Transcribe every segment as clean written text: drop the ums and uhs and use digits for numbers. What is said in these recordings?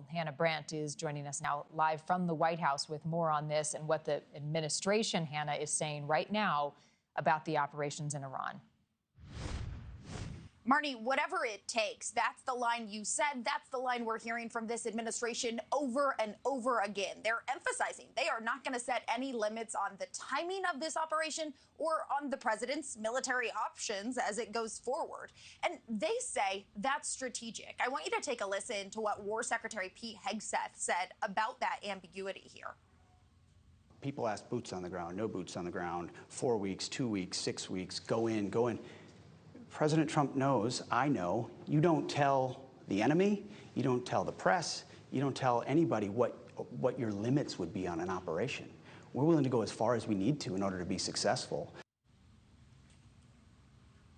Hannah Brandt is joining us now live from the White House with more on this and what the administration, Hannah, is saying right now about the operations in Iran. Marni, whatever it takes, that's the line you said. That's the line we're hearing from this administration over and over again. They're emphasizing they are not going to set any limits on the timing of this operation or on the president's military options as it goes forward. And they say that's strategic. I want you to take a listen to what War Secretary Pete Hegseth said about that ambiguity here. People ask boots on the ground, no boots on the ground, 4 weeks, 2 weeks, 6 weeks, go in, go in. President Trump knows, I know, you don't tell the enemy, you don't tell the press, you don't tell anybody what your limits would be on an operation. We're willing to go as far as we need to in order to be successful.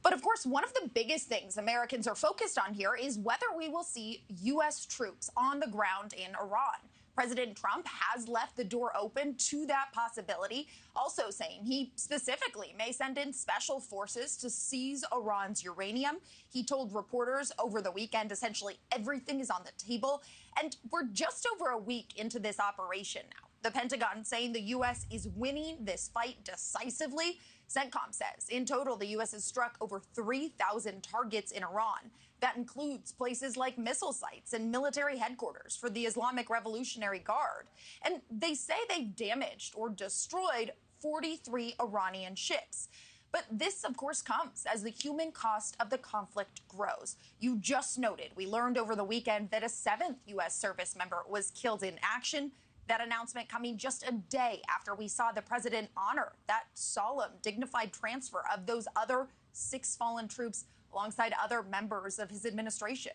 But of course, one of the biggest things Americans are focused on here is whether we will see U.S. troops on the ground in Iran. President Trump has left the door open to that possibility, also saying he specifically may send in special forces to seize Iran's uranium. He told reporters over the weekend, essentially everything is on the table. And we're just over a week into this operation now. The Pentagon saying the U.S. is winning this fight decisively. CENTCOM says in total, the U.S. has struck over 3,000 targets in Iran. That includes places like missile sites and military headquarters for the Islamic Revolutionary Guard. And they say they've damaged or destroyed 43 Iranian ships. But this, of course, comes as the human cost of the conflict grows. You just noted, we learned over the weekend that a 7th U.S. service member was killed in action. That announcement coming just a day after we saw the president honor that solemn, dignified transfer of those other 6 fallen troops alongside other members of his administration.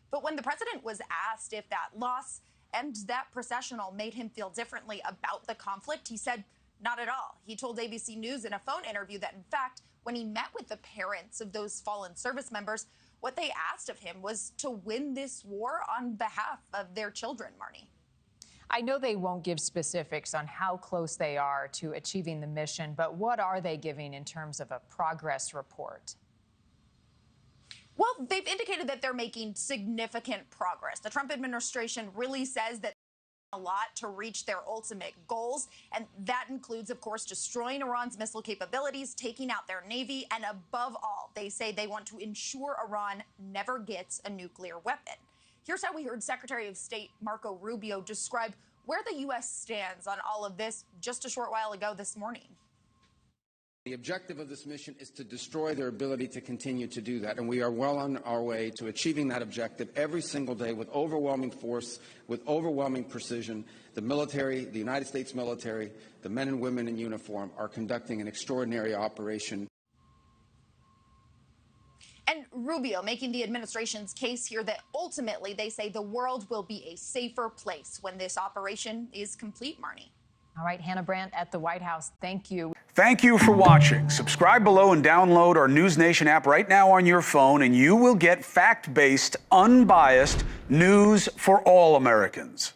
But when the president was asked if that loss and that processional made him feel differently about the conflict, he said, not at all. He told ABC News in a phone interview that, in fact, when he met with the parents of those fallen service members, what they asked of him was to win this war on behalf of their children, Marni. I know they won't give specifics on how close they are to achieving the mission, but what are they giving in terms of a progress report? Well, they've indicated that they're making significant progress. The Trump administration really says that a lot to reach their ultimate goals. And that includes, of course, destroying Iran's missile capabilities, taking out their navy, and above all, they say they want to ensure Iran never gets a nuclear weapon. Here's how we heard Secretary of State Marco Rubio describe where the U.S. stands on all of this just a short while ago this morning. The objective of this mission is to destroy their ability to continue to do that, and we are well on our way to achieving that objective every single day with overwhelming force, with overwhelming precision. The military, the United States military, the men and women in uniform are conducting an extraordinary operation. And Rubio making the administration's case here that ultimately they say the world will be a safer place when this operation is complete, Marni. All right, Hannah Brandt at the White House, thank you. Thank you for watching. Subscribe below and download our NewsNation app right now on your phone, and you will get fact-based, unbiased news for all Americans.